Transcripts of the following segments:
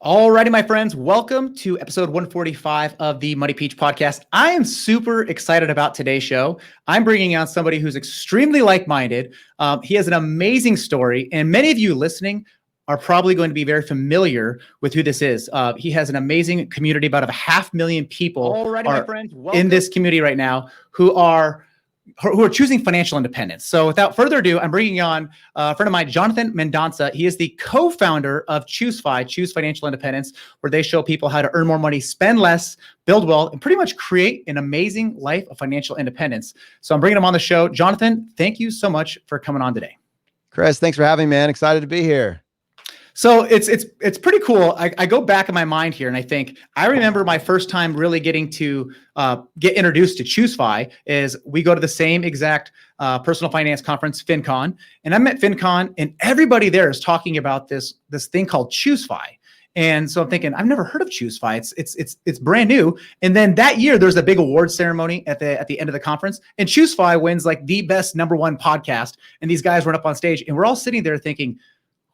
Alrighty, my friends, welcome to episode 145 of the Money Peach podcast. I am super excited about today's show. I'm bringing on somebody who's extremely like-minded. He has an amazing story, and many of you listening are probably going to be very familiar with who this is. He has an amazing community. About 500,000 people my friends, in this community right now who are choosing financial independence. So without further ado, I'm bringing on a friend of mine, Jonathan Mendonsa. He is the co-founder of ChooseFI, Choose Financial Independence, where they show people how to earn more money, spend less, build wealth, and pretty much create an amazing life of financial independence. So I'm bringing him on the show. Jonathan, thank you so much for coming on today. Chris, thanks for having me, man. Excited to be here. So it's pretty cool. I go back in my mind here and I think I remember my first time really getting to get introduced to ChooseFI is we go to the same exact personal finance conference, FinCon, and I'm at FinCon and everybody there is talking about this thing called ChooseFI. And so I'm thinking, I've never heard of ChooseFI. It's brand new. And then that year there's a big award ceremony at the end of the conference, and ChooseFI wins like the best #1 podcast. And these guys run up on stage and we're all sitting there thinking,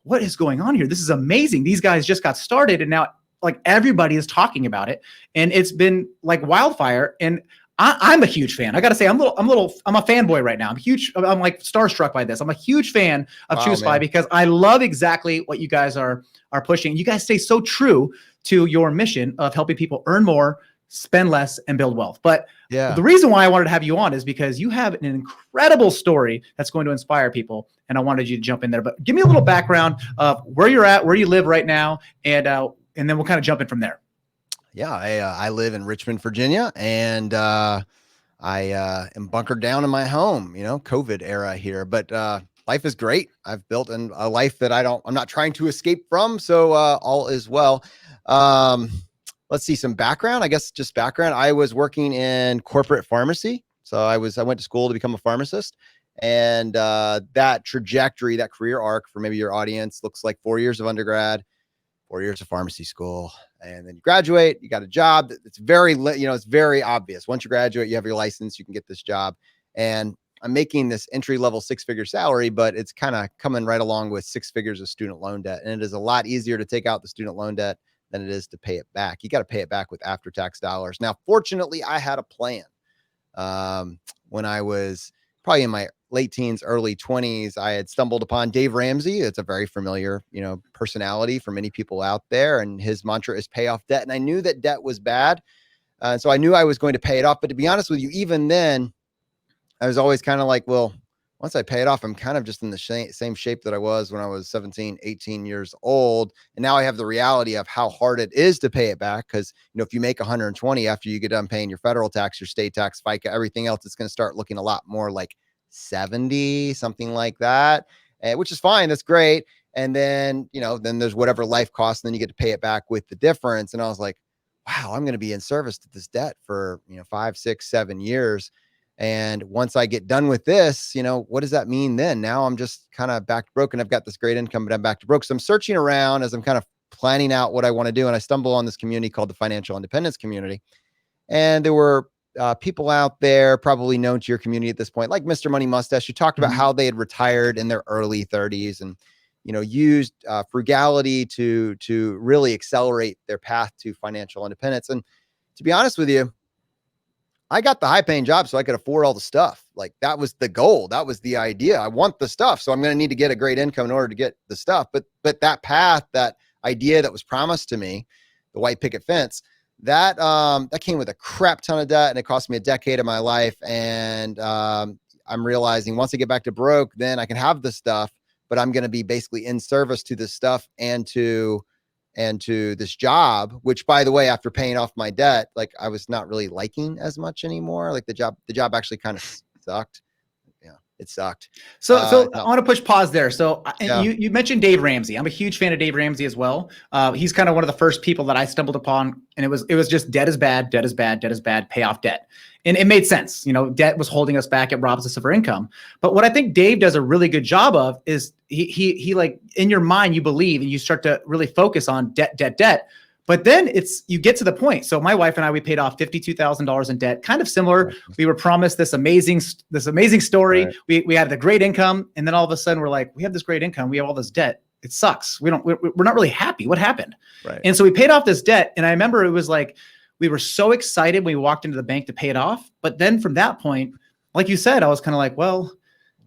what is going on here? This is amazing. These guys just got started and now like everybody is talking about it, and it's been like wildfire. And I'm a huge fan. I got to say, I'm a fanboy right now. I'm like starstruck by this. I'm a huge fan of ChooseFI because I love exactly what you guys are pushing. You guys stay so true to your mission of helping people earn more, spend less, and build wealth. But the reason why I wanted to have you on is because you have an incredible story that's going to inspire people, and I wanted you to jump in there. But give me a little background of where you're at, where you live right now, and then we'll kind of jump in from there. Yeah, I live in Richmond, Virginia, and I am bunkered down in my home. COVID era here, but life is great. I've built a life that I'm not trying to escape from, so all is well. Let's see, some background. I guess just background. I was working in corporate pharmacy. So I went to school to become a pharmacist. And that trajectory, that career arc for maybe your audience looks like 4 years of undergrad, 4 years of pharmacy school. And then you graduate, you got a job. It's very, it's very obvious. Once you graduate, you have your license, you can get this job. And I'm making this entry-level 6-figure salary, but it's kind of coming right along with 6 figures of student loan debt. And it is a lot easier to take out the student loan debt than it is to pay it back. You got to pay it back with after-tax dollars. Now, fortunately, I had a plan. When I was probably in my late teens, early 20s, I had stumbled upon Dave Ramsey. It's a very familiar, personality for many people out there. And his mantra is pay off debt. And I knew that debt was bad. So I knew I was going to pay it off. But to be honest with you, even then, I was always kind of like, well, once I pay it off, I'm kind of just in the same shape that I was when I was 17, 18 years old. And now I have the reality of how hard it is to pay it back. Because, if you make 120 after you get done paying your federal tax, your state tax, FICA, everything else, it's going to start looking a lot more like 70, something like that, which is fine. That's great. And then, then there's whatever life costs, and then you get to pay it back with the difference. And I was like, wow, I'm going to be in service to this debt for, 5, 6, 7 years. And once I get done with this, what does that mean then? Now I'm just kind of back to broke, and I've got this great income, but I'm back to broke. So I'm searching around as I'm kind of planning out what I want to do. And I stumble on this community called the Financial Independence Community. And there were people out there probably known to your community at this point, like Mr. Money Mustache, who talked about how they had retired in their early 30s and, used frugality to really accelerate their path to financial independence. And to be honest with you, I got the high paying job so I could afford all the stuff. Like that was the goal. That was the idea. I want the stuff. So I'm going to need to get a great income in order to get the stuff. But that path, that idea that was promised to me, the white picket fence, that came with a crap ton of debt, and it cost me a decade of my life. And I'm realizing once I get back to broke, then I can have the stuff, but I'm going to be basically in service to this stuff and to this job, which, by the way, after paying off my debt, like I was not really liking as much anymore. Like the job actually kind of sucked. Yeah, it sucked. So I want to push pause there. So you mentioned Dave Ramsey. I'm a huge fan of Dave Ramsey as well. He's kind of one of the first people that I stumbled upon, and it was just debt is bad, debt is bad, debt is bad, pay off debt. And it made sense. Debt was holding us back. It robs us of our income. But what I think Dave does a really good job of is he like in your mind, you believe, and you start to really focus on debt. But then you get to the point. So my wife and I, we paid off $52,000 in debt, kind of similar. We were promised this amazing story. Right. We had the great income. And then all of a sudden we're like, we have this great income. We have all this debt. it sucks. We're not really happy. What happened? Right. And so we paid off this debt. And I remember it was like, we were so excited when we walked into the bank to pay it off. But then from that point, like you said, I was kind of like, well,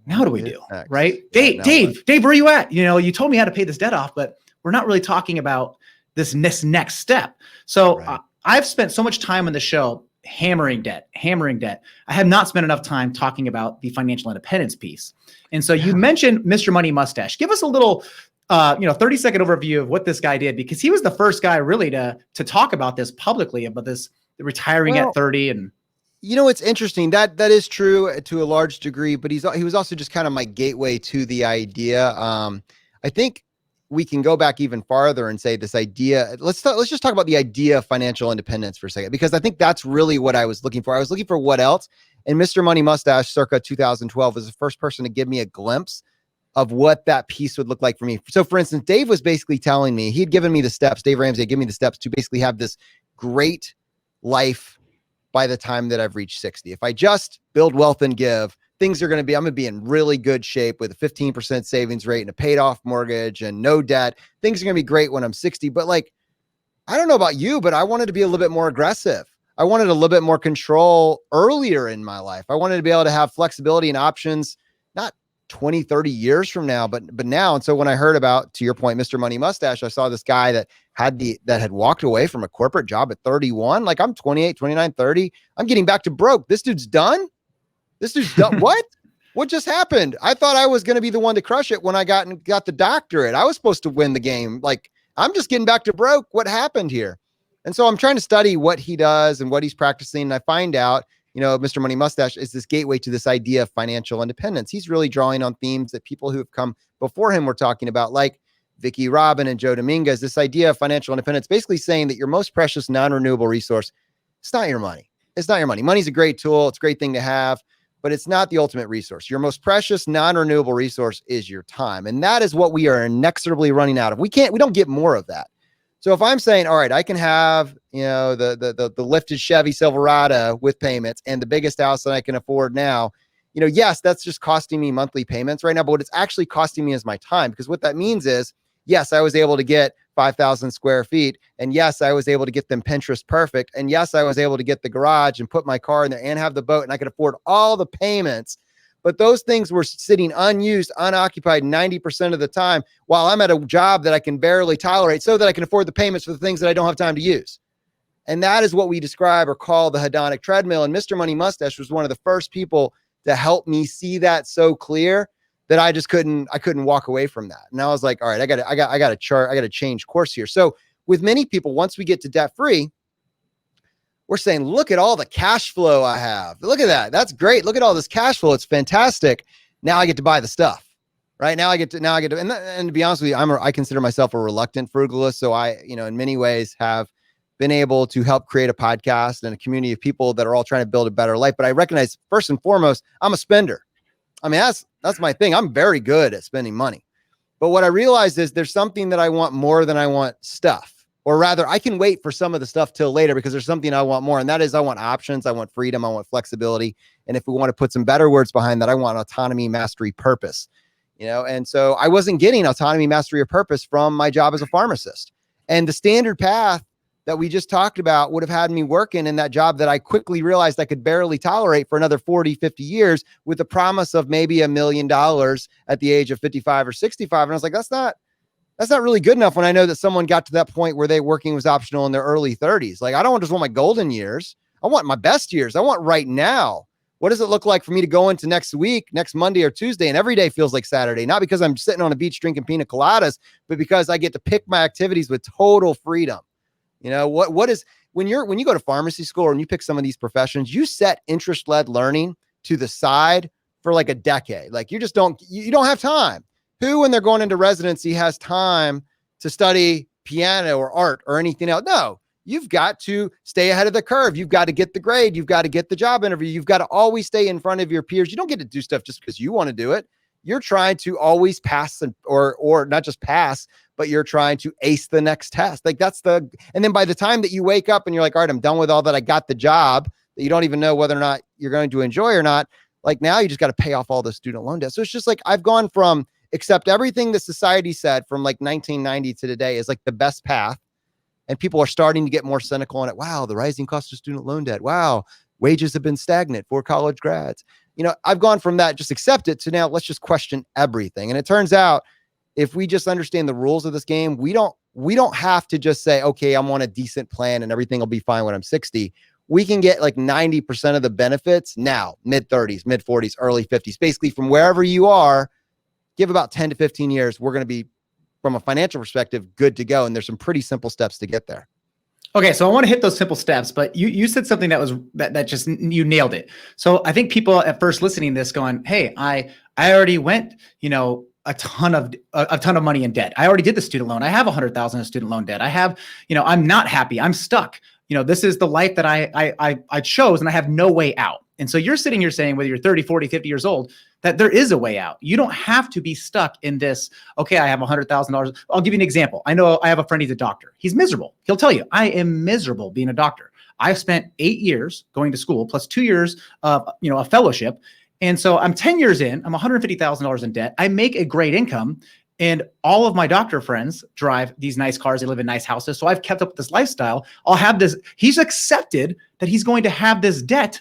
now what do we do? Next. Right? Yeah, Dave, where are you at? You told me how to pay this debt off, but we're not really talking about this next step. So right. I've spent so much time on the show hammering debt. I have not spent enough time talking about the financial independence piece. And so you mentioned Mr. Money Mustache. Give us a little 30-second overview of what this guy did, because he was the first guy really to talk about this publicly, about this retiring at 30. And it's interesting that is true to a large degree, but he was also just kind of my gateway to the idea. I think we can go back even farther and say this idea. Let's just talk about the idea of financial independence for a second, because I think that's really what I was looking for. I was looking for what else. And Mr. Money Mustache circa 2012 was the first person to give me a glimpse of what that piece would look like for me. So for instance, Dave was basically telling me, he'd given me the steps, Dave Ramsey had given me the steps to basically have this great life by the time that I've reached 60. If I just build wealth and give, I'm going to be in really good shape with a 15% savings rate and a paid off mortgage and no debt. Things are going to be great when I'm 60. But like, I don't know about you, but I wanted to be a little bit more aggressive. I wanted a little bit more control earlier in my life. I wanted to be able to have flexibility and options, not 20, 30 years from now, but now. And so when I heard about, to your point, Mr. Money Mustache, I saw this guy that had walked away from a corporate job at 31. Like, I'm 28, 29, 30. I'm getting back to broke. This dude's done. What? What just happened? I thought I was going to be the one to crush it when I got the doctorate. I was supposed to win the game. Like, I'm just getting back to broke. What happened here? And so I'm trying to study what he does and what he's practicing. And I find out, Mr. Money Mustache is this gateway to this idea of financial independence. He's really drawing on themes that people who have come before him were talking about, like Vicky Robin and Joe Dominguez. This idea of financial independence, basically saying that your most precious non-renewable resource, it's not your money. It's not your money. Money's a great tool. It's a great thing to have, but it's not the ultimate resource. Your most precious non-renewable resource is your time. And that is what we are inexorably running out of. We don't get more of that. So if I'm saying, all right, I can have, the lifted Chevy Silverado with payments and the biggest house that I can afford now, yes, that's just costing me monthly payments right now, but what it's actually costing me is my time, because what that means is, yes, I was able to get 5,000 square feet. And yes, I was able to get them Pinterest perfect. And yes, I was able to get the garage and put my car in there and have the boat, and I could afford all the payments. But those things were sitting unused, unoccupied 90% of the time while I'm at a job that I can barely tolerate, so that I can afford the payments for the things that I don't have time to use. And that is what we describe or call the hedonic treadmill. And Mr. Money Mustache was one of the first people to help me see that so clear that I couldn't walk away from that. And I was like, all right, I got to change course here. So with many people, once we get to debt free, we're saying, look at all the cash flow I have. Look at that. That's great. Look at all this cash flow. It's fantastic. Now I get to buy the stuff, right? Now I get to, and to be honest with you, I consider myself a reluctant frugalist. So I, in many ways have been able to help create a podcast and a community of people that are all trying to build a better life. But I recognize, first and foremost, I'm a spender. I mean, that's my thing. I'm very good at spending money. But what I realized is there's something that I want more than I want stuff. Or rather, I can wait for some of the stuff till later, because there's something I want more. And that is, I want options. I want freedom. I want flexibility. And if we want to put some better words behind that, I want autonomy, mastery, purpose. And so I wasn't getting autonomy, mastery, or purpose from my job as a pharmacist. And the standard path that we just talked about would have had me working in that job that I quickly realized I could barely tolerate for another 40, 50 years, with the promise of maybe $1 million at the age of 55 or 65. And I was like, that's not really good enough when I know that someone got to that point where working was optional in their early 30s. Like, I don't just want my golden years. I want my best years. I want right now. What does it look like for me to go into next week, next Monday or Tuesday, and every day feels like Saturday? Not because I'm sitting on a beach drinking pina coladas, but because I get to pick my activities with total freedom. What is, when you go to pharmacy school and you pick some of these professions, you set interest-led learning to the side for like a decade. Like, you don't have time. Who, when they're going into residency, has time to study piano or art or anything else? No, you've got to stay ahead of the curve. You've got to get the grade. You've got to get the job interview. You've got to always stay in front of your peers. You don't get to do stuff just because you want to do it. You're trying to always pass, or not just pass, but you're trying to ace the next test. Like, and then by the time that you wake up and you're like, all right, I'm done with all that. I got the job that you don't even know whether or not you're going to enjoy or not. Like, now you just got to pay off all the student loan debt. So it's just like, I've gone from accept everything that society said from like 1990 to today is like the best path. And people are starting to get more cynical on it. Wow, the rising cost of student loan debt. Wow, wages have been stagnant for college grads. I've gone from that, just accept it, to now let's just question everything. And it turns out, if we just understand the rules of this game, we don't have to just say, okay, I'm on a decent plan and everything will be fine when I'm 60. We can get like 90% of the benefits now, mid 30s, mid 40s, early 50s, basically from wherever you are. Give about 10 to 15 years. We're going to be, from a financial perspective, good to go. And there's some pretty simple steps to get there. Okay, so I want to hit those simple steps, but you said something that just, you nailed it. So I think people at first listening to this going, hey, I already went, a ton of money in debt. I already did the student loan. I have 100,000 in student loan debt. I have, I'm not happy. I'm stuck. This is the life that I chose, and I have no way out. And so you're sitting here saying, whether you're 30, 40, 50 years old, that there is a way out. You don't have to be stuck in this. Okay, I have $100,000. I'll give you an example. I know I have a friend, he's a doctor. He's miserable. He'll tell you, I am miserable being a doctor. I've spent 8 years going to school plus 2 years of, a fellowship. And so I'm 10 years in, I'm $150,000 in debt. I make a great income, and all of my doctor friends drive these nice cars. They live in nice houses. So I've kept up with this lifestyle. I'll have this. He's accepted that he's going to have this debt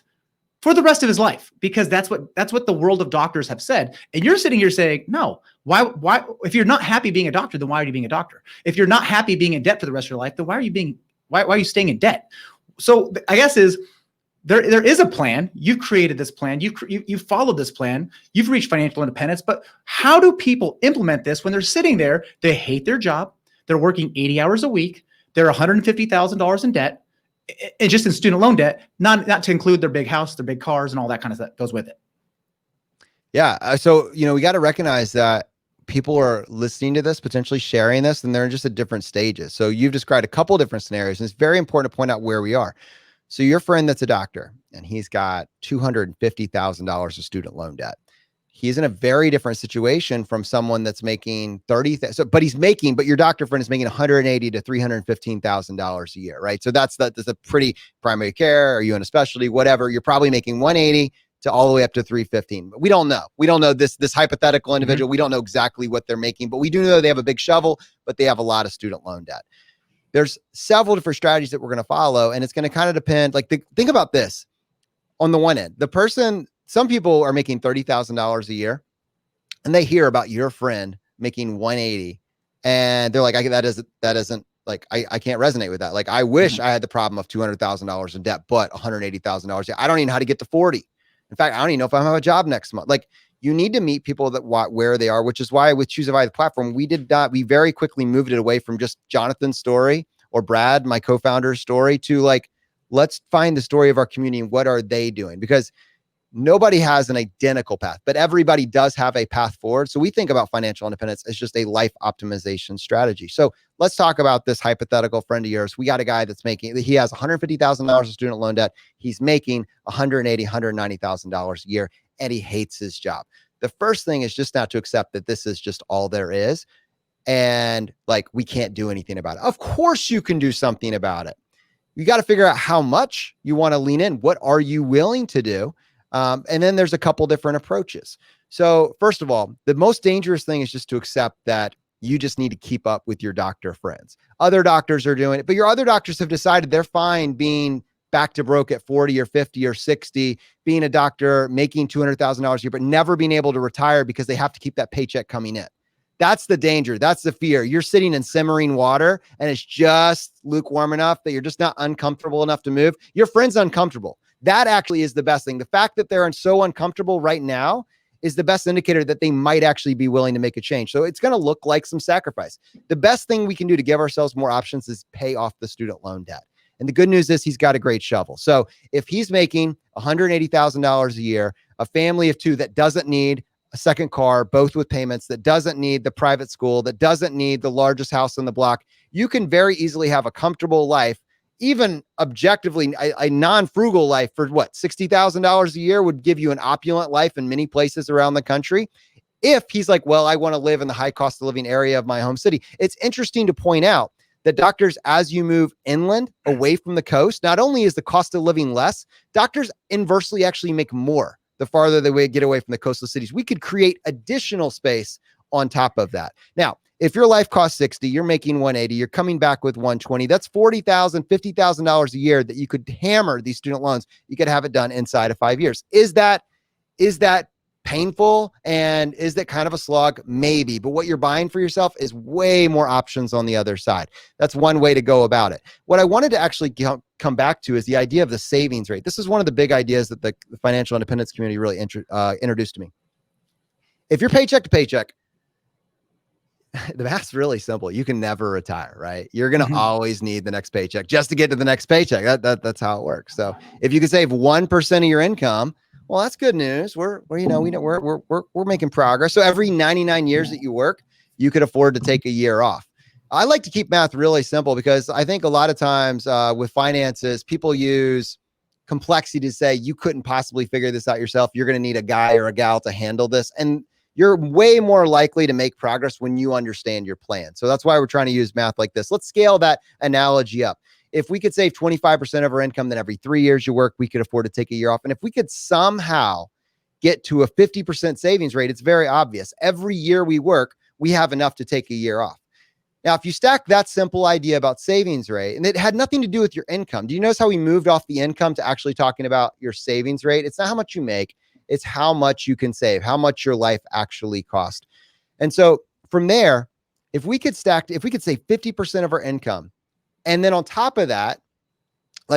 for the rest of his life, because that's what the world of doctors have said. And you're sitting here saying, no, why, if you're not happy being a doctor, then why are you being a doctor? If you're not happy being in debt for the rest of your life, then why are you staying in debt? So I guess there is a plan. You've created this plan. You've followed this plan. You've reached financial independence. But how do people implement this when they're sitting there? They hate their job. They're working 80 hours a week. They're $150,000 in debt, and just in student loan debt, not to include their big house, their big cars, and all that kind of stuff goes with it. Yeah. So, we got to recognize that people are listening to this, potentially sharing this, and they're just at different stages. So you've described a couple of different scenarios, and it's very important to point out where we are. So your friend that's a doctor, and he's got $250,000 of student loan debt. He's in a very different situation from someone that's making 30,000. So, but your doctor friend is making $180,000 to $315,000 a year, right? So that's a pretty primary care, or you in a specialty, whatever. You're probably making 180 to all the way up to 315. But we don't know. We don't know this hypothetical individual. Mm-hmm. We don't know exactly what they're making, but we do know they have a big shovel, but they have a lot of student loan debt. There's several different strategies that we're going to follow, and it's going to kind of depend. Think about this. On the one end, some people are making $30,000 a year, and they hear about your friend making 180, and they're like, that isn't like, I can't resonate with that. Like, I wish I had the problem of $200,000 in debt, but $180,000. I don't even know how to get to 40. In fact, I don't even know if I'm gonna have a job next month. Like, you need to meet people where they are, which is why with ChooseFI, the platform, we very quickly moved it away from just Jonathan's story or Brad, my co-founder's story, to like, let's find the story of our community and what are they doing? Because nobody has an identical path, but everybody does have a path forward. So we think about financial independence as just a life optimization strategy. So let's talk about this hypothetical friend of yours. We got a guy he has $150,000 of student loan debt. He's making $180,000, $190,000 a year, and he hates his job. The first thing is just not to accept that this is just all there is. And like, we can't do anything about it. Of course you can do something about it. You got to figure out how much you want to lean in. What are you willing to do? And then there's a couple different approaches. So first of all, the most dangerous thing is just to accept that you just need to keep up with your doctor friends. Other doctors are doing it, but your other doctors have decided they're fine being back to broke at 40 or 50 or 60, being a doctor, making $200,000 a year, but never being able to retire because they have to keep that paycheck coming in. That's the danger. That's the fear. You're sitting in simmering water and it's just lukewarm enough that you're just not uncomfortable enough to move. Your friend's uncomfortable. That actually is the best thing. The fact that they're so uncomfortable right now is the best indicator that they might actually be willing to make a change. So it's going to look like some sacrifice. The best thing we can do to give ourselves more options is pay off the student loan debt. And the good news is he's got a great shovel. So if he's making $180,000 a year, a family of two that doesn't need a second car, both with payments, that doesn't need the private school, that doesn't need the largest house on the block, you can very easily have a comfortable life, even objectively a non-frugal life for what, $60,000 a year would give you an opulent life in many places around the country. If he's like, well, I want to live in the high cost of living area of my home city. It's interesting to point out that doctors, as you move inland away from the coast, not only is the cost of living less, doctors inversely actually make more the farther they get away from the coastal cities. We could create additional space on top of that. Now, if your life costs 60, you're making 180, you're coming back with 120, that's $40,000, $50,000 a year that you could hammer these student loans. You could have it done inside of 5 years. Is that painful? And is that kind of a slog? Maybe. But what you're buying for yourself is way more options on the other side. That's one way to go about it. What I wanted to actually come back to is the idea of the savings rate. This is one of the big ideas that the financial independence community really introduced to me. If you're paycheck to paycheck, the math's really simple. You can never retire, right? You're going to always need the next paycheck just to get to the next paycheck. That's how it works. So if you can save 1% of your income, well, that's good news. We're making progress. So every 99 years that you work, you could afford to take a year off. I like to keep math really simple because I think a lot of times with finances, people use complexity to say you couldn't possibly figure this out yourself. You're going to need a guy or a gal to handle this. And you're way more likely to make progress when you understand your plan. So that's why we're trying to use math like this. Let's scale that analogy up. If we could save 25% of our income, then every 3 years you work, we could afford to take a year off. And if we could somehow get to a 50% savings rate, it's very obvious. Every year we work, we have enough to take a year off. Now, if you stack that simple idea about savings rate, and it had nothing to do with your income. Do you notice how we moved off the income to actually talking about your savings rate? It's not how much you make. It's how much you can save, how much your life actually cost. And so from there, if we could save 50% of our income, and then on top of that,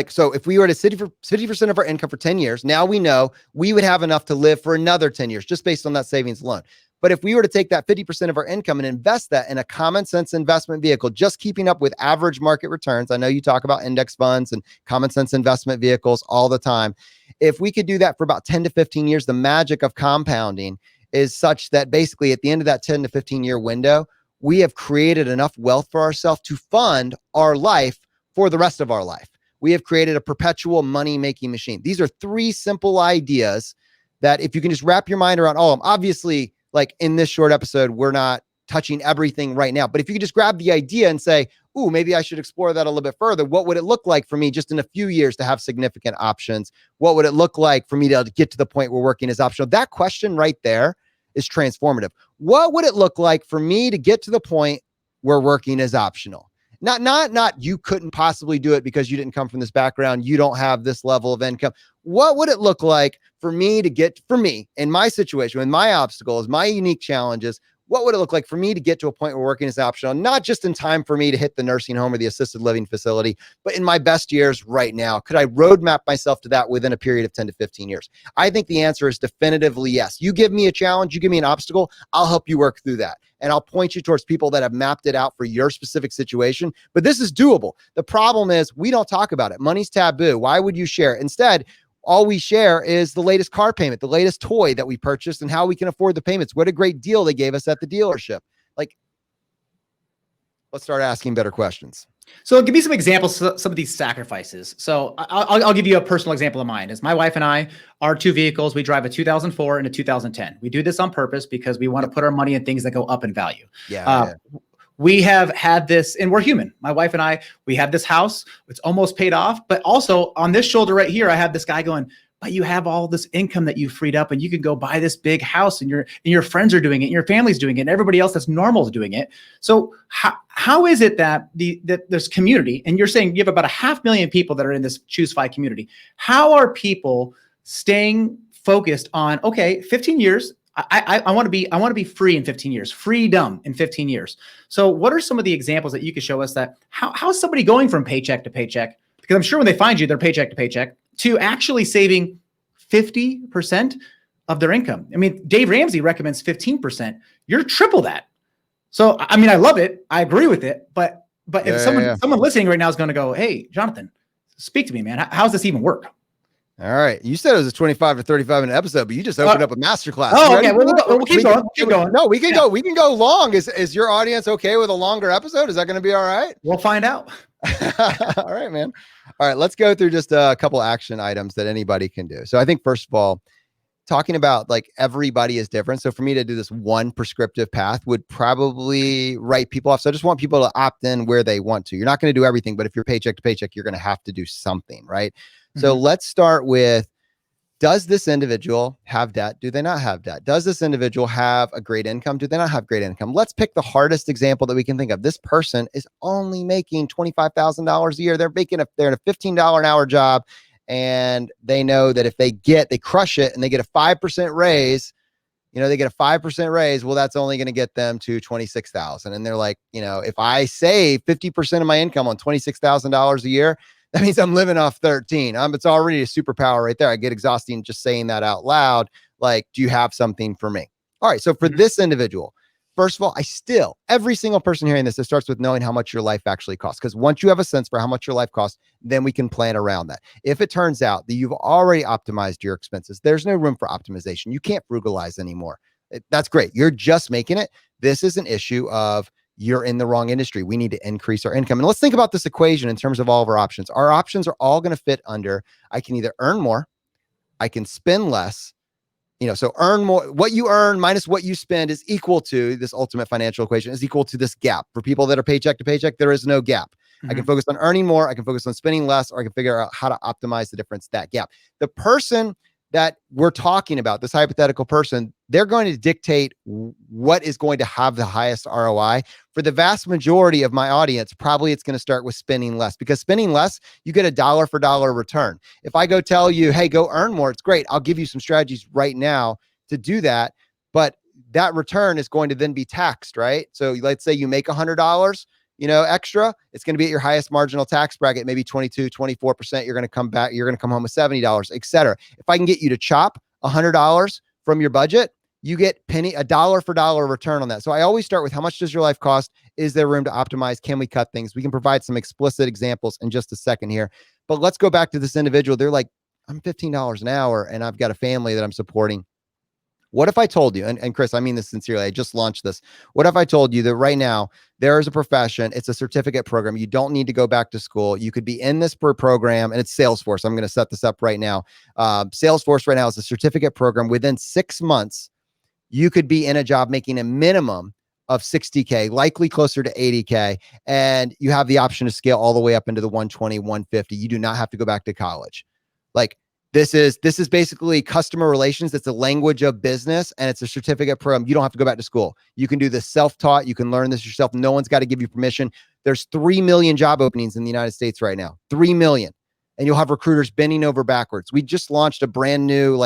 so if we were to save 50% of our income for 10 years, now we know we would have enough to live for another 10 years just based on that savings alone. But if we were to take that 50% of our income and invest that in a common sense investment vehicle, just keeping up with average market returns. I know you talk about index funds and common sense investment vehicles all the time. If we could do that for about 10 to 15 years, the magic of compounding is such that basically at the end of that 10 to 15 year window, we have created enough wealth for ourselves to fund our life for the rest of our life. We have created a perpetual money-making machine. These are three simple ideas that if you can just wrap your mind around all of them, obviously, like in this short episode, we're not touching everything right now, but if you could just grab the idea and say, ooh, maybe I should explore that a little bit further. What would it look like for me just in a few years to have significant options? What would it look like for me to get to the point where working is optional? That question right there is transformative. What would it look like for me to get to the point where working is optional? Not you couldn't possibly do it because you didn't come from this background. You don't have this level of income. What would it look like for me in my situation, with my obstacles, my unique challenges? What would it look like for me to get to a point where working is optional, not just in time for me to hit the nursing home or the assisted living facility, but in my best years right now? Could I roadmap myself to that within a period of 10 to 15 years? I think the answer is definitively yes. You give me a challenge, you give me an obstacle, I'll help you work through that. And I'll point you towards people that have mapped it out for your specific situation. But this is doable. The problem is we don't talk about it. Money's taboo. Why would you share? Instead, all we share is the latest car payment, the latest toy that we purchased, and how we can afford the payments. What a great deal they gave us at the dealership. Let's start asking better questions. So give me some examples of some of these sacrifices. So I'll give you a personal example of mine. As my wife and I, our two vehicles, we drive a 2004 and a 2010. We do this on purpose because we want to put our money in things that go up in value. We have had this, and we're human. My wife and I, we have this house. It's almost paid off. But also on this shoulder right here, I have this guy going, but you have all this income that you freed up and you can go buy this big house and your friends are doing it and your family's doing it and everybody else that's normal is doing it. So how is it that this community, and you're saying you have about 500,000 people that are in this ChooseFI community. How are people staying focused on, okay, 15 years, I want to be free in 15 years, freedom in 15 years. So what are some of the examples that you could show us that how's somebody going from paycheck to paycheck? Because I'm sure when they find you, they're paycheck to paycheck, to actually saving 50% of their income. I mean, Dave Ramsey recommends 15%. You're triple that. So, I mean, I love it. I agree with it. But if someone listening right now is going to go, hey, Jonathan, speak to me, man. How does this even work? All right. You said it was a 25 to 35 minute episode, but you just opened up a masterclass. Oh, okay. We'll keep going. Keep going. No, we can go. We can go long. Is your audience okay with a longer episode? Is that going to be all right? We'll find out. All right, man. All right. Let's go through just a couple action items that anybody can do. So I think first of all, talking about like everybody is different. So for me to do this one prescriptive path would probably write people off. So I just want people to opt in where they want to. You're not going to do everything, but if you're paycheck to paycheck, you're going to have to do something, right? So let's start with Does this individual have debt? Do they not have debt? Does this individual have a great income? Do they not have great income? Let's pick the hardest example that we can think of. This person is only making $25,000 a year. They're in a $15 an hour job, and they know that if they crush it and they get a 5% raise, they get a 5% raise. Well, that's only going to get them to 26,000. And they're like, if I save 50% of my income on $26,000 a year, that means I'm living off 13. It's already a superpower right there. I get exhausting just saying that out loud. Like, do you have something for me? All right. So for this individual, first of all, every single person hearing this, it starts with knowing how much your life actually costs. Because once you have a sense for how much your life costs, then we can plan around that. If it turns out that you've already optimized your expenses, there's no room for optimization. You can't frugalize anymore. That's great. You're just making it. This is an issue of you're in the wrong industry. We need to increase our income. And let's think about this equation in terms of all of our options. Our options are all going to fit under, I can either earn more, I can spend less, so earn more. What you earn minus what you spend is equal to this ultimate financial equation, is equal to this gap. For people that are paycheck to paycheck, there is no gap. I can focus on earning more, I can focus on spending less, or I can figure out how to optimize the difference, that gap. The person that we're talking about, this hypothetical person, they're going to dictate what is going to have the highest ROI. For the vast majority of my audience, probably it's going to start with spending less, because spending less, you get a dollar for dollar return. If I go tell you, hey, go earn more, it's great. I'll give you some strategies right now to do that. But that return is going to then be taxed, right? So let's say you make $100, extra, it's going to be at your highest marginal tax bracket, maybe 22, 24%. You're going to come home with $70, et cetera. If I can get you to chop $100 from your budget, you get a dollar for dollar return on that. So I always start with how much does your life cost? Is there room to optimize? Can we cut things? We can provide some explicit examples in just a second here, but let's go back to this individual. They're like, I'm $15 an hour and I've got a family that I'm supporting. What if I told you, and Chris, I mean this sincerely, I just launched this. What if I told you that right now there is a profession, it's a certificate program. You don't need to go back to school. You could be in this program, and it's Salesforce. I'm going to set this up right now. Salesforce right now is a certificate program. Within 6 months, you could be in a job making a minimum of 60K, likely closer to 80K. And you have the option to scale all the way up into the 120, 150. You do not have to go back to college. Like, this is basically customer relations. It's a language of business, and it's a certificate program. You don't have to go back to school. You can do this self-taught. You can learn this yourself. No one's got to give you permission. There's 3 million job openings in the United States right now, 3 million. And you'll have recruiters bending over backwards. We just launched a brand new,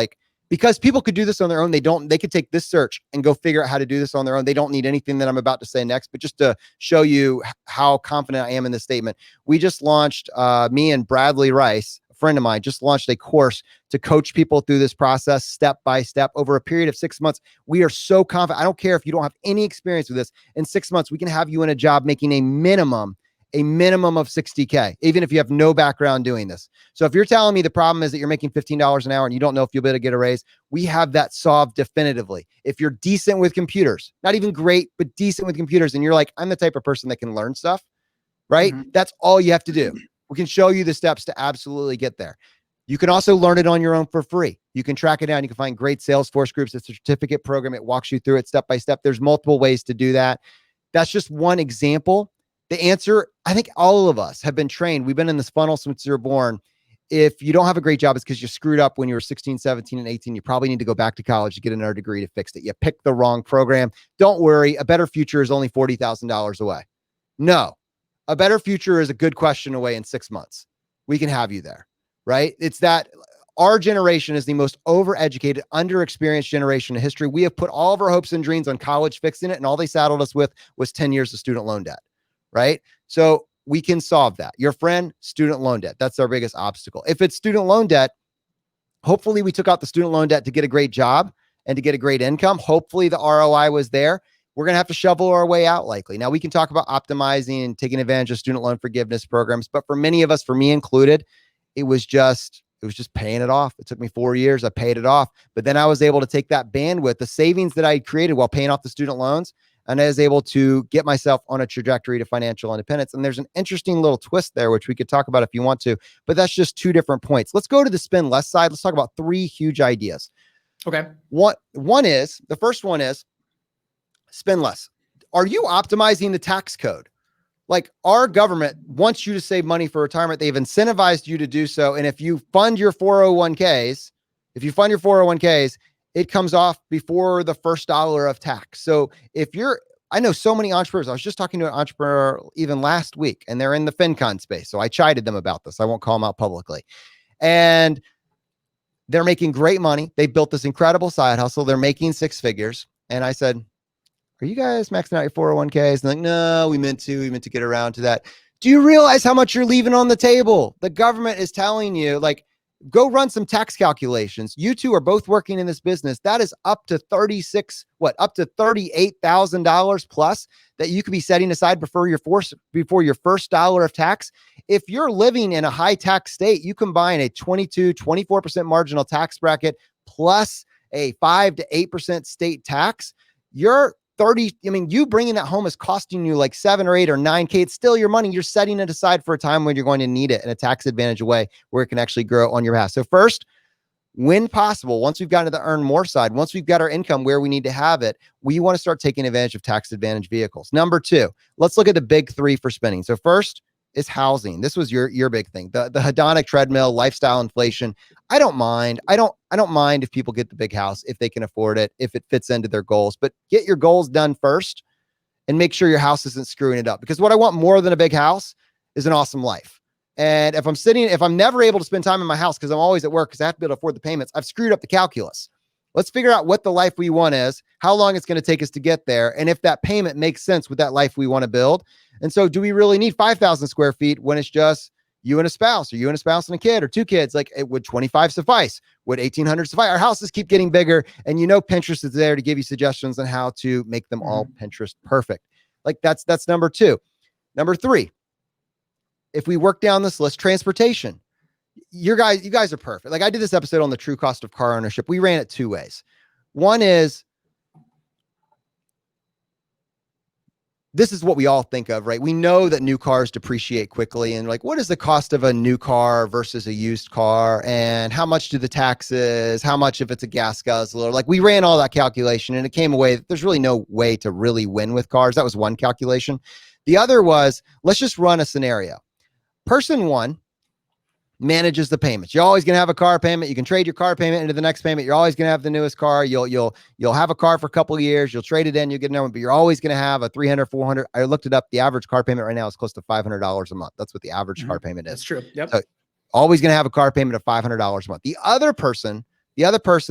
because people could do this on their own. They could take this search and go figure out how to do this on their own. They don't need anything that I'm about to say next, but just to show you how confident I am in this statement, we just launched, me and Bradley Rice, friend of mine, just launched a course to coach people through this process step by step over a period of 6 months. We are so confident. I don't care if you don't have any experience with this. In 6 months, we can have you in a job making a minimum of 60K, even if you have no background doing this. So if you're telling me the problem is that you're making $15 an hour and you don't know if you'll be able to get a raise, we have that solved definitively. If you're decent with computers, not even great, but decent with computers, and you're like, I'm the type of person that can learn stuff, right? That's all you have to do. We can show you the steps to absolutely get there. You can also learn it on your own for free. You can track it down. You can find great Salesforce groups. It's a certificate program. It walks you through it step by step. There's multiple ways to do that. That's just one example. The answer, I think all of us have been trained. We've been in this funnel since you're born. If you don't have a great job, it's because you screwed up when you were 16, 17, and 18. You probably need to go back to college to get another degree to fix it. You picked the wrong program. Don't worry. A better future is only $40,000 away. No. A better future is a good question away in 6 months. We can have you there, right? It's that our generation is the most overeducated, underexperienced generation in history. We have put all of our hopes and dreams on college fixing it, and all they saddled us with was 10 years of student loan debt, right? So we can solve that. Your friend, student loan debt. That's our biggest obstacle. If it's student loan debt, hopefully we took out the student loan debt to get a great job and to get a great income. Hopefully the ROI was there. We're going to have to shovel our way out likely. Now we can talk about optimizing and taking advantage of student loan forgiveness programs. But for many of us, for me included, it was just paying it off. It took me 4 years. I paid it off. But then I was able to take that bandwidth, the savings that I had created while paying off the student loans, and I was able to get myself on a trajectory to financial independence. And there's an interesting little twist there, which we could talk about if you want to, but that's just 2 different points. Let's go to the spend less side. Let's talk about 3 huge ideas. Okay. The first one is spend less. Are you optimizing the tax code? Like, our government wants you to save money for retirement. They've incentivized you to do so. And if you fund your 401ks, If you fund your 401ks, it comes off before the first dollar of tax. So I know so many entrepreneurs. I was just talking to an entrepreneur even last week, and they're in the FinCon space. So I chided them about this. I won't call them out publicly. And they're making great money. They built this incredible side hustle. They're making six figures. And I said, are you guys maxing out your 401ks? And like, no, we meant to get around to that. Do you realize how much you're leaving on the table? The government is telling you, like, go run some tax calculations. You two are both working in this business. That is up to $38,000 plus that you could be setting aside before your first dollar of tax. If you're living in a high tax state, you combine a 24% marginal tax bracket plus a 5 to 8% state tax. You're you bringing that home is costing you like 7 or 8 or 9K. It's still your money. You're setting it aside for a time when you're going to need it in a tax advantage way where it can actually grow on your behalf. So first, when possible, once we've gotten to the earn more side, once we've got our income where we need to have it, we want to start taking advantage of tax advantage vehicles. Number 2, let's look at the big 3 for spending. So first is housing. This was your big thing. The hedonic treadmill, lifestyle inflation. I don't mind. I don't mind if people get the big house, if they can afford it, if it fits into their goals, but get your goals done first and make sure your house isn't screwing it up. Because what I want more than a big house is an awesome life. And if I'm never able to spend time in my house because I'm always at work because I have to be able to afford the payments, I've screwed up the calculus. Let's figure out what the life we want is, how long it's going to take us to get there, and if that payment makes sense with that life we want to build. And so do we really need 5,000 square feet when it's just you and a spouse, or you and a spouse and a kid, or 2 kids? Like, would 25 suffice? Would 1,800 suffice? Our houses keep getting bigger, and Pinterest is there to give you suggestions on how to make them all Pinterest perfect. Like that's number 2. Number 3, if we work down this list, transportation. You guys are perfect. Like, I did this episode on the true cost of car ownership. We ran it 2 ways. One is, this is what we all think of, right? We know that new cars depreciate quickly, and like, what is the cost of a new car versus a used car? And how much do the taxes, how much if it's a gas guzzler? Like, we ran all that calculation, and it came away that there's really no way to really win with cars. That was one calculation. The other was, let's just run a scenario. Person 1 manages the payments. You're always going to have a car payment. You can trade your car payment into the next payment. You're always going to have the newest car. You'll have a car for a couple of years. You'll trade it in. You'll get another one, but you're always going to have a 300, 400. I looked it up. The average car payment right now is close to $500 a month. That's what the average car payment is. That's true. Yep. So always going to have a car payment of $500 a month. The other person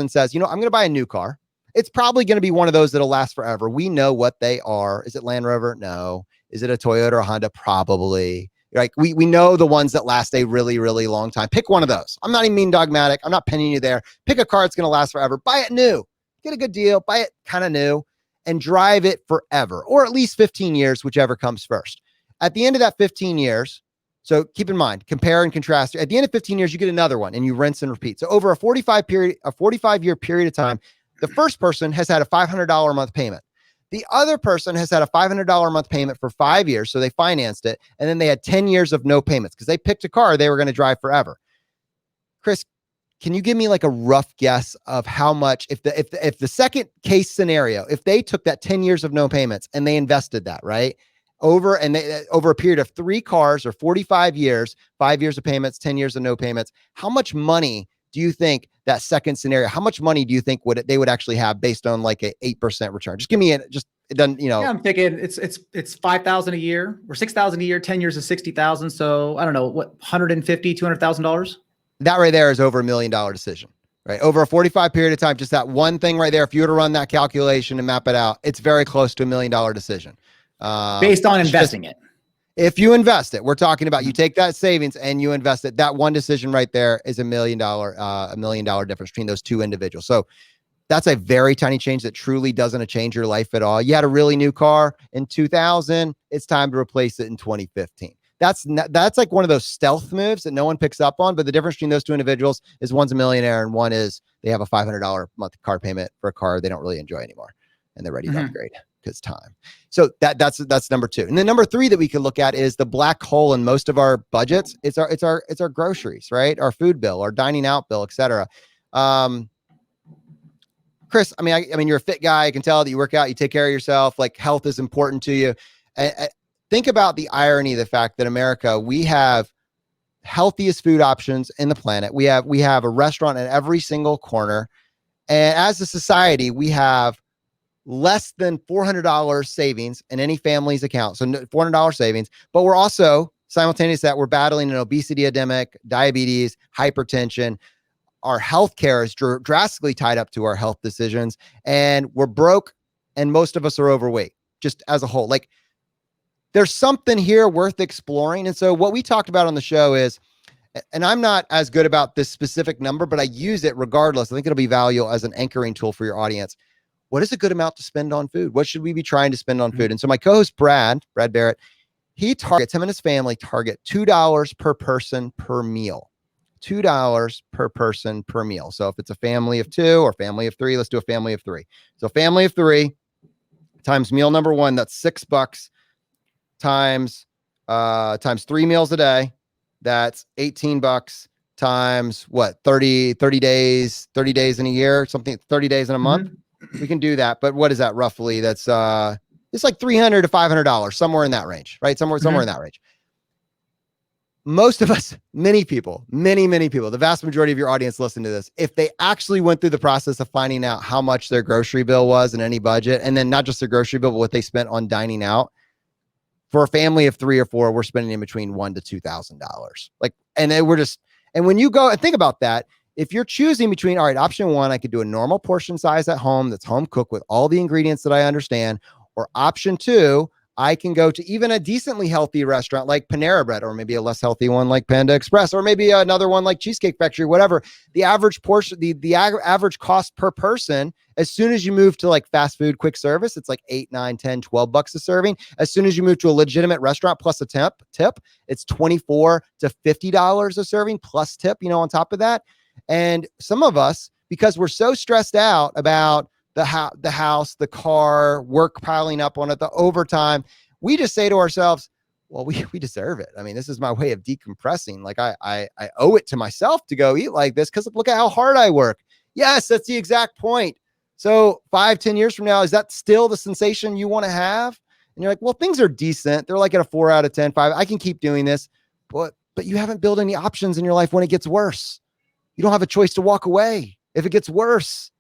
says, I'm going to buy a new car. It's probably going to be one of those that'll last forever. We know what they are. Is it Land Rover? No. Is it a Toyota or a Honda? Probably. Like, we know the ones that last a really, really long time. Pick one of those. I'm not even being dogmatic. I'm not pinning you there. Pick a car that's going to last forever. Buy it new. Get a good deal. Buy it kind of new and drive it forever, or at least 15 years, whichever comes first. At the end of that 15 years, so keep in mind, compare and contrast. At the end of 15 years, you get another one and you rinse and repeat. So over a 45-year period of time, the first person has had a $500 a month payment. The other person has had a $500 a month payment for 5 years. So they financed it. And then they had 10 years of no payments because they picked a car they were going to drive forever. Chris, can you give me like a rough guess of how much, if the second case scenario, if they took that 10 years of no payments and they invested that, right? Over a period of 3 cars or 45 years, 5 years of payments, 10 years of no payments, how much money do you think that second scenario, how much money do you think they would actually have based on like a 8% return? Just give me it doesn't, Yeah, I'm thinking it's 5,000 a year or 6,000 a year, 10 years of 60,000. So I don't know, what, $150,000, $200,000? That right there is over $1 million decision, right? Over a 45 period of time, just that one thing right there. If you were to run that calculation and map it out, it's very close to $1 million decision. Based on investing it. If you invest it, we're talking about you take that savings and you invest it. That one decision right there is $1 million difference between those two individuals. So that's a very tiny change that truly doesn't change your life at all. You had a really new car in 2000. It's time to replace it in 2015. That's like one of those stealth moves that no one picks up on. But the difference between those two individuals is one's a millionaire and one is they have a $500 a month car payment for a car they don't really enjoy anymore and they're ready to upgrade. It's time. So that's number 2. And then number 3 that we could look at is the black hole in most of our budgets. It's our groceries, right? Our food bill, our dining out bill, etc. Chris, I mean, you're a fit guy. I can tell that you work out, you take care of yourself. Like, health is important to you. Think about the irony of the fact that America, we have healthiest food options in the planet. We have a restaurant at every single corner. And as a society, we have less than $400 savings in any family's account. So $400 savings, but we're also simultaneous that we're battling an obesity epidemic, diabetes, hypertension. Our healthcare is drastically tied up to our health decisions, and we're broke, and most of us are overweight just as a whole. Like, there's something here worth exploring. And so what we talked about on the show is, and I'm not as good about this specific number, but I use it regardless. I think it'll be valuable as an anchoring tool for your audience. What is a good amount to spend on food? What should we be trying to spend on food? And so my co-host, Brad Barrett, him and his family target $2 per person per meal. $2 per person per meal. So if it's a family of 2 or family of 3, let's do a family of 3. So family of 3 times meal number 1, that's $6 times 3 meals a day. That's $18 times what? 30 days in a year, something 30 days in a month. We can do that. But what is that roughly? That's it's like $300 to $500, somewhere in that range, right? Somewhere in that range. Most of us, many people, the vast majority of your audience listening to this, if they actually went through the process of finding out how much their grocery bill was in any budget, and then not just their grocery bill, but what they spent on dining out, for a family of 3 or 4, we're spending in between $1,000 to $2,000. Like, and then and when you go and think about that, if you're choosing between, all right, option 1, I could do a normal portion size at home that's home cooked with all the ingredients that I understand, or option 2, I can go to even a decently healthy restaurant like Panera Bread, or maybe a less healthy one like Panda Express, or maybe another one like Cheesecake Factory, whatever. The average portion, the average cost per person, as soon as you move to like fast food, quick service, it's like $8, $9, $10, $12 a serving. As soon as you move to a legitimate restaurant plus a tip, it's $24 to $50 a serving plus tip, on top of that. And some of us, because we're so stressed out about the house, the car, work piling up on it, the overtime, we just say to ourselves, well, we deserve it. I mean, this is my way of decompressing. Like I owe it to myself to go eat like this, because look at how hard I work. Yes, that's the exact point. So 5-10 years from now, is that still the sensation you want to have? And you're like, well, things are decent. They're like at a 4 out of 10, 5. I can keep doing this, but you haven't built any options in your life when it gets worse. You don't have a choice to walk away if it gets worse.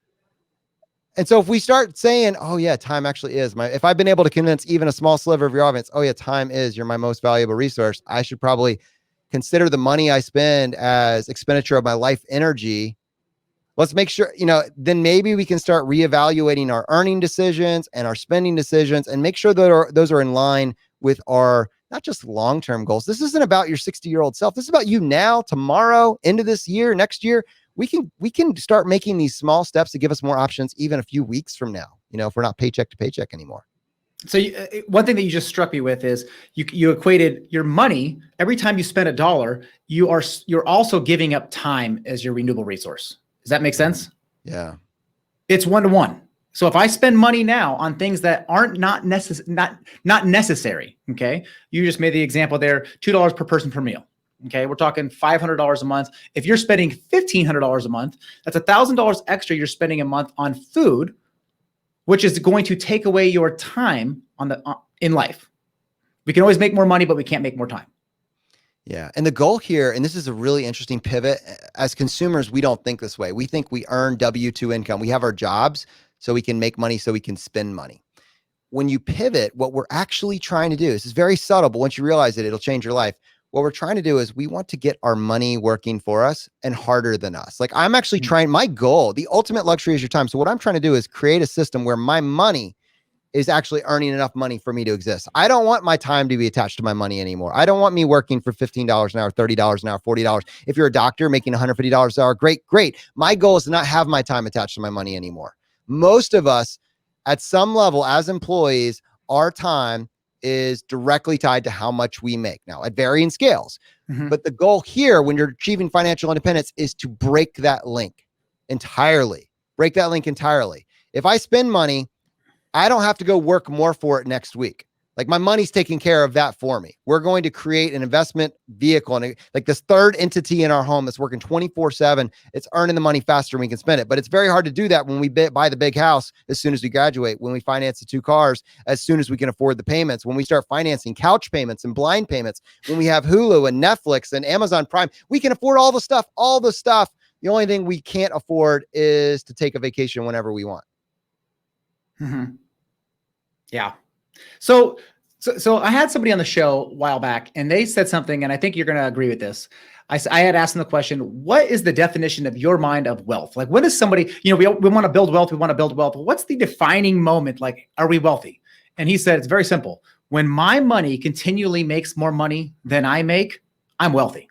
And so if we start saying, oh yeah, time actually is if I've been able to convince even a small sliver of your audience, oh yeah, time is, you're my most valuable resource, I should probably consider the money I spend as expenditure of my life energy. Let's make sure, then maybe we can start reevaluating our earning decisions and our spending decisions, and make sure that those are in line with our, not just long-term goals. This isn't about your 60-year-old self. This is about you now, tomorrow, into this year, next year. We can start making these small steps to give us more options even a few weeks from now, if we're not paycheck to paycheck anymore. So one thing that you just struck me with is you equated your money. Every time you spend $1, you're also giving up time as your renewable resource. Does that make sense? Yeah. It's 1-to-1. So if I spend money now on things that aren't not necessary, okay? You just made the example there, $2 per person per meal. Okay, we're talking $500 a month. If you're spending $1,500 a month, that's $1,000 extra you're spending a month on food, which is going to take away your time in life. We can always make more money, but we can't make more time. Yeah. And the goal here, and this is a really interesting pivot, as consumers, we don't think this way. We think we earn W-2 income. We have our jobs so we can make money, so we can spend money. When you pivot, what we're actually trying to do, this is very subtle, but once you realize it, it'll change your life. What we're trying to do is we want to get our money working for us and harder than us. Like, I'm actually trying, my goal, the ultimate luxury is your time. So what I'm trying to do is create a system where my money is actually earning enough money for me to exist. I don't want my time to be attached to my money anymore. I don't want me working for $15 an hour, $30 an hour, $40. If you're a doctor making $150 an hour, great. My goal is to not have my time attached to my money anymore. Most of us at some level as employees, our time is directly tied to how much we make, now at varying scales. But the goal here, when you're achieving financial independence, is to break that link entirely. If I spend money, I don't have to go work more for it next week. Like my money's taking care of that for me. We're going to create an investment vehicle and like this third entity in our home that's working 24/7. It's earning the money faster than we can spend it. But it's very hard to do that when we buy the big house as soon as we graduate, when we finance the 2 cars as soon as we can afford the payments, when we start financing couch payments and blind payments, when we have Hulu and Netflix and Amazon Prime, we can afford all the stuff. The only thing we can't afford is to take a vacation whenever we want. Mm-hmm. Yeah. So I had somebody on the show a while back and they said something, and I think you're going to agree with this. I had asked them the question, what is the definition of your mind of wealth? Like, when is somebody, we want to build wealth. We want to build wealth. What's the defining moment? Like, are we wealthy? And he said, it's very simple. When my money continually makes more money than I make, I'm wealthy.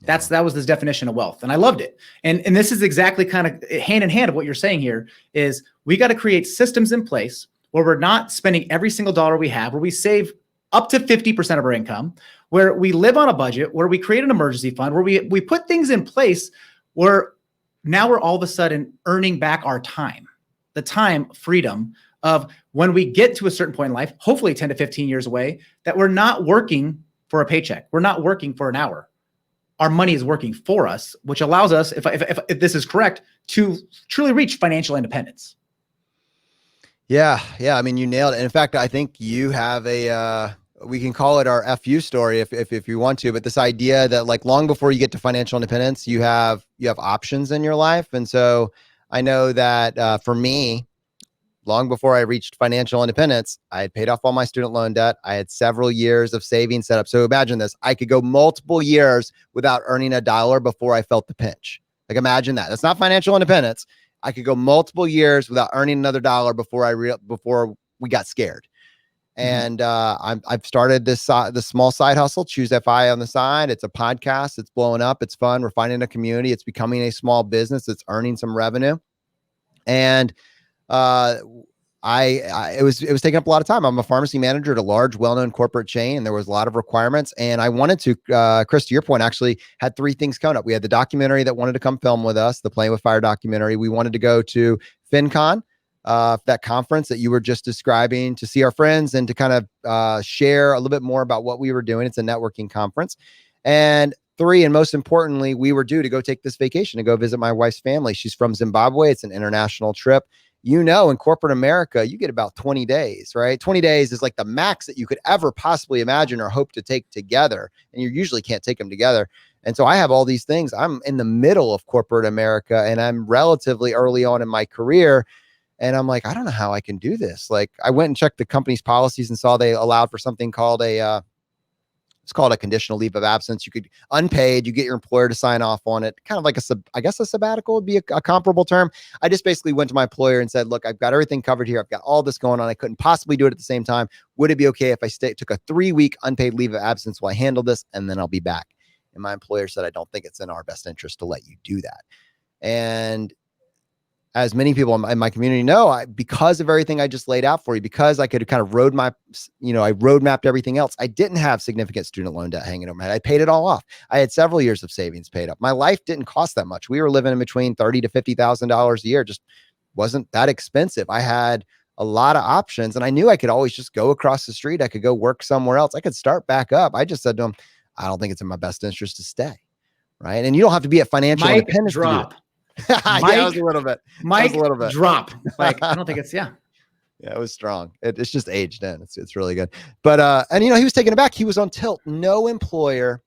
Yeah. That was his definition of wealth. And I loved it. And this is exactly kind of hand in hand of what you're saying here is we got to create systems in place where we're not spending every single dollar we have, where we save up to 50% of our income, where we live on a budget, where we create an emergency fund, where we put things in place where now we're all of a sudden earning back our time, the time freedom of when we get to a certain point in life, hopefully 10 to 15 years away, that we're not working for a paycheck. We're not working for an hour. Our money is working for us, which allows us, if this is correct, to truly reach financial independence. Yeah. I mean, you nailed it. And in fact, I think you have we can call it our FU story if you want to, but this idea that like long before you get to financial independence, you have options in your life. And so I know that for me, long before I reached financial independence, I had paid off all my student loan debt. I had several years of savings set up. So imagine this, I could go multiple years without earning a dollar before I felt the pinch. Like imagine that. That's not financial independence. I could go multiple years without earning another dollar before we got scared. And I've started this small side hustle, ChooseFI on the side. It's a podcast. It's blowing up. It's fun. We're finding a community. It's becoming a small business. It's earning some revenue. And it was taking up a lot of time. I'm a pharmacy manager at a large, well-known corporate chain, and there was a lot of requirements. And I wanted to, Chris, to your point, actually had 3 things coming up. We had the documentary that wanted to come film with us, the Playing with Fire documentary. We wanted to go to FinCon, that conference that you were just describing, to see our friends and to kind of share a little bit more about what we were doing. It's a networking conference. And 3, and most importantly, we were due to go take this vacation to go visit my wife's family. She's from Zimbabwe. It's an international trip. In corporate America, you get about 20 days, right? 20 days is like the max that you could ever possibly imagine or hope to take together. And you usually can't take them together. And so I have all these things. I'm in the middle of corporate America and I'm relatively early on in my career. And I'm like, I don't know how I can do this. Like I went and checked the company's policies and saw they allowed for something called it's called a conditional leave of absence. You could unpaid, you get your employer to sign off on it. Kind of like a sabbatical would be a comparable term. I just basically went to my employer and said, look, I've got everything covered here. I've got all this going on. I couldn't possibly do it at the same time. Would it be okay if I took a 3-week unpaid leave of absence while I handle this and then I'll be back? And my employer said, I don't think it's in our best interest to let you do that. And as many people in my community know, because of everything I just laid out for you, because I could kind of I roadmapped everything else. I didn't have significant student loan debt hanging over my head. I paid it all off. I had several years of savings paid up. My life didn't cost that much. We were living in between $30,000 to $50,000 a year. Just wasn't that expensive. I had a lot of options and I knew I could always just go across the street. I could go work somewhere else. I could start back up. I just said to him, I don't think it's in my best interest to stay. Right. And you don't have to be at financial independence. Drop. Yeah, it was a little bit. Drop. Like, I don't think it's, yeah, it was strong. It's just aged in. It's really good. But, and he was taken aback. He was on tilt. No employer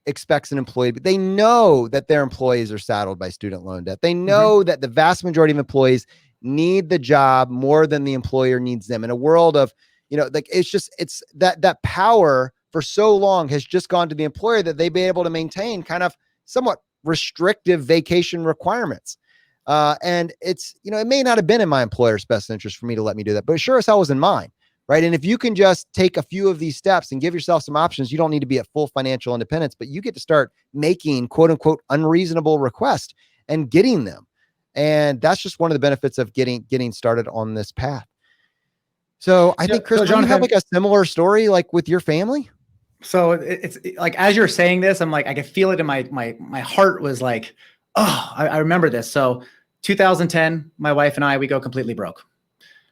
expects an employee, but they know that their employees are saddled by student loan debt. They know that the vast majority of employees need the job more than the employer needs them. In a world of, it's that power for so long has just gone to the employer that they've been able to maintain kind of somewhat restrictive vacation requirements. And it's, it may not have been in my employer's best interest for me to let me do that, but it sure as hell was in mine. Right. And if you can just take a few of these steps and give yourself some options, you don't need to be at full financial independence, but you get to start making quote unquote unreasonable requests and getting them. And that's just one of the benefits of getting started on this path. So I think, Chris, do you have like a similar story like with your family? So it's like, as you're saying this, I'm like, I could feel it in my heart was like, oh, I remember this. So 2010, my wife and I, we go completely broke.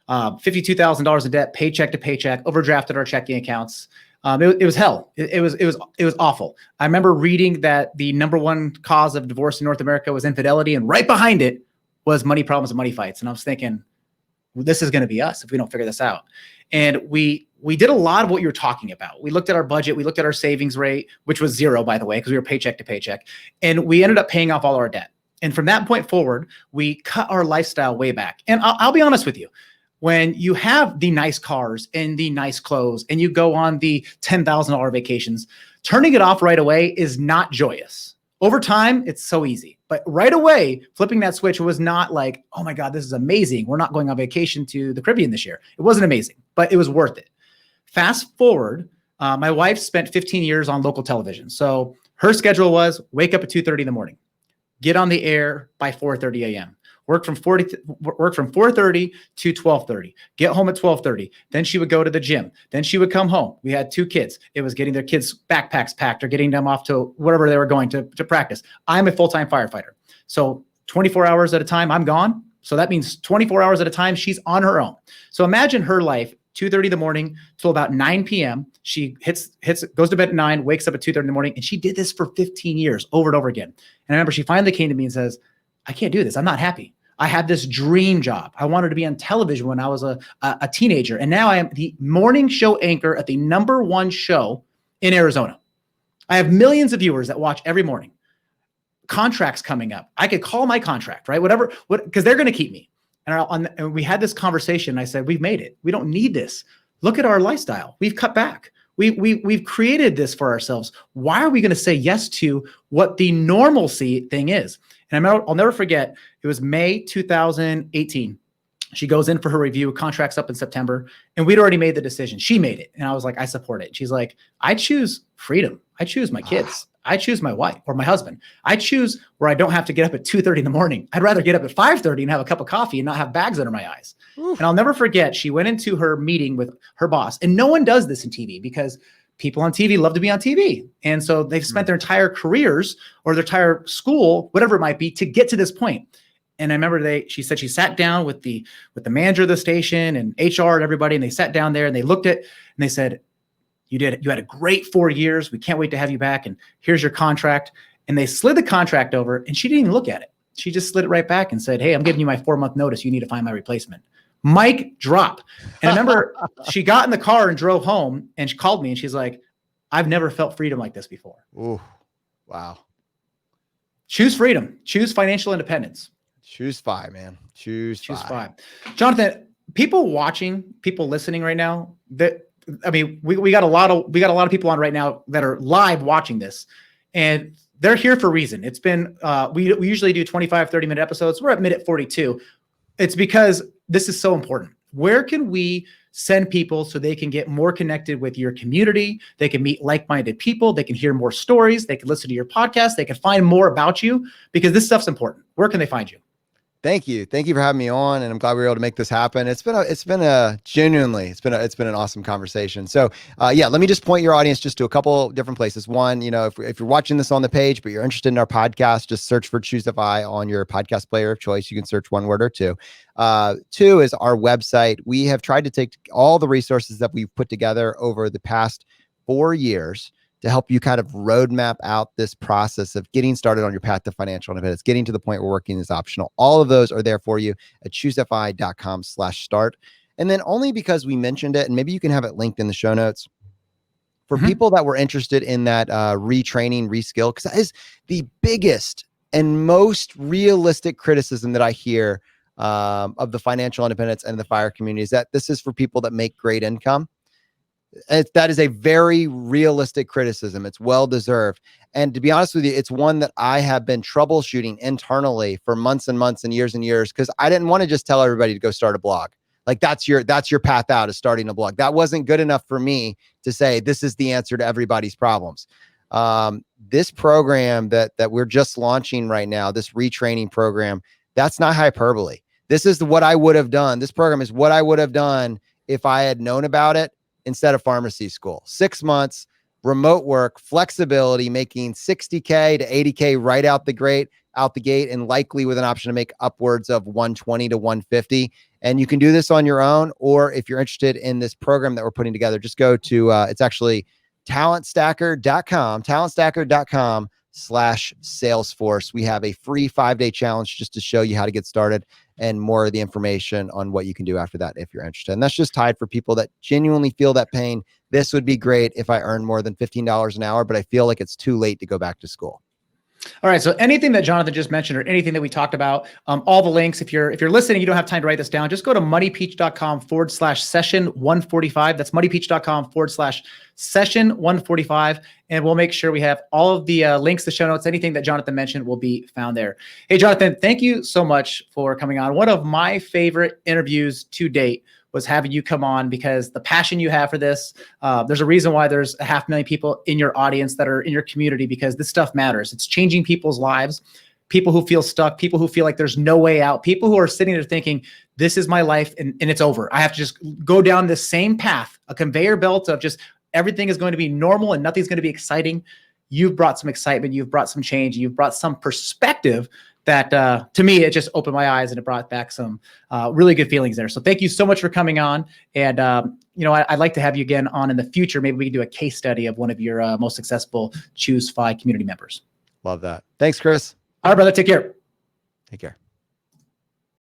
$52,000 in debt, paycheck to paycheck, overdrafted our checking accounts. It was hell. It was awful. I remember reading that the number one cause of divorce in North America was infidelity, and right behind it was money problems and money fights. And I was thinking, well, this is going to be us if we don't figure this out. And we did a lot of what you're talking about. We looked at our budget. We looked at our savings rate, which was zero, by the way, because we were paycheck to paycheck. And we ended up paying off all our debt. And from that point forward, we cut our lifestyle way back. And I'll be honest with you. When you have the nice cars and the nice clothes and you go on the $10,000 vacations, turning it off right away is not joyous. Over time, it's so easy. But right away, flipping that switch was not like, oh my God, this is amazing. We're not going on vacation to the Caribbean this year. It wasn't amazing, but it was worth it. Fast forward, my wife spent 15 years on local television. So her schedule was wake up at 2:30 in the morning, get on the air by 4:30 a.m. Work from 4:30 to 12:30. Get home at 12:30. Then she would go to the gym. Then she would come home. We had 2 kids. It was getting their kids' backpacks packed or getting them off to whatever they were going to practice. I'm a full-time firefighter. So 24 hours at a time, I'm gone. So that means 24 hours at a time, she's on her own. So imagine her life, 2:30 in the morning till about 9 p.m. She goes to bed at 9, wakes up at 2:30 in the morning. And she did this for 15 years over and over again. And I remember she finally came to me and says, I can't do this. I'm not happy. I had this dream job. I wanted to be on television when I was a teenager. And now I am the morning show anchor at the #1 show in Arizona. I have millions of viewers that watch every morning. Contracts coming up. I could call my contract, right? Because they're going to keep me. And we had this conversation. I said, we've made it. We don't need this. Look at our lifestyle. We've cut back. We've created this for ourselves. Why are we going to say yes to what the normalcy thing is? And I'll never forget, it was May 2018. She goes in for her review, contract's up in September, and we'd already made the decision. She made it. And I was like, I support it. She's like, I choose freedom. I choose my kids. I choose my wife or my husband. I choose where I don't have to get up at 2:30 in the morning. I'd rather get up at 5:30 and have a cup of coffee and not have bags under my eyes. Oof. And I'll never forget, she went into her meeting with her boss. And no one does this in TV because people on TV love to be on TV. And so they've spent their entire careers or their entire school, whatever it might be, to get to this point. And I remember she said she sat down with the manager of the station and HR and everybody, and they sat down there and they looked at and they said, you had a great 4 years. We can't wait to have you back. And here's your contract. And they slid the contract over and she didn't even look at it. She just slid it right back and said, hey, I'm giving you my 4-month notice. You need to find my replacement. Mic drop. And I remember she got in the car and drove home and she called me and she's like, I've never felt freedom like this before. Ooh, wow. Choose freedom. Choose financial independence. ChooseFI, man. ChooseFI. Jonathan, people watching, people listening right now, we got a lot of people on right now that are live watching this, and they're here for a reason. It's been, we usually do 25, 30-minute episodes. We're at minute 42. It's because this is so important. Where can we send people so they can get more connected with your community? They can meet like-minded people. They can hear more stories. They can listen to your podcast. They can find more about you because this stuff's important. Where can they find you? Thank you for having me on, and I'm glad we were able to make this happen. It's been an awesome conversation. So, let me just point your audience just to a couple different places. One, if you're watching this on the page, but you're interested in our podcast, just search for ChooseFI on your podcast player of choice. You can search one word or two. 2 is our website. We have tried to take all the resources that we've put together over the past 4 years to help you kind of roadmap out this process of getting started on your path to financial independence, getting to the point where working is optional. All of those are there for you at choosefi.com/start. And then only because we mentioned it, and maybe you can have it linked in the show notes, for people that were interested in that retraining, reskill, because that is the biggest and most realistic criticism that I hear of the financial independence and the FIRE community is that this is for people that make great income. That is a very realistic criticism. It's well-deserved. And to be honest with you, it's one that I have been troubleshooting internally for months and months and years, because I didn't want to just tell everybody to go start a blog. Like that's your path out, is starting a blog. That wasn't good enough for me to say, this is the answer to everybody's problems. This program that we're just launching right now, this retraining program, that's not hyperbole. This is what I would have done. This program is what I would have done if I had known about it instead of pharmacy school. 6 months, remote work, flexibility, making $60K to $80K right out the gate. out the gate, and likely with an option to make upwards of 120 to 150. And you can do this on your own, or if you're interested in this program that we're putting together, just go to, it's actually talentstacker.com/Salesforce. We have a free 5-day challenge just to show you how to get started, and more of the information on what you can do after that if you're interested. And that's just tied for people that genuinely feel that pain. This would be great if I earn more than $15 an hour, but I feel like it's too late to go back to school. All right. So anything that Jonathan just mentioned or anything that we talked about, all the links, if you're listening, you don't have time to write this down, just go to moneypeach.com/session 145. That's moneypeach.com/session 145. And we'll make sure we have all of the links, the show notes, anything that Jonathan mentioned will be found there. Hey, Jonathan, thank you so much for coming on. One of my favorite interviews to date was having you come on, because the passion you have for this, there's a reason why there's 500,000 people in your audience that are in your community, because this stuff matters. It's changing people's lives, people who feel stuck, people who feel like there's no way out, people who are sitting there thinking, this is my life and it's over. I have to just go down this same path, a conveyor belt of just everything is going to be normal and nothing's going to be exciting. You've brought some excitement, you've brought some change, you've brought some perspective that to me, it just opened my eyes and it brought back some really good feelings there. So thank you so much for coming on. And, I'd like to have you again on in the future. Maybe we can do a case study of one of your most successful ChooseFI community members. Love that. Thanks, Chris. All right, brother. Take care. Take care.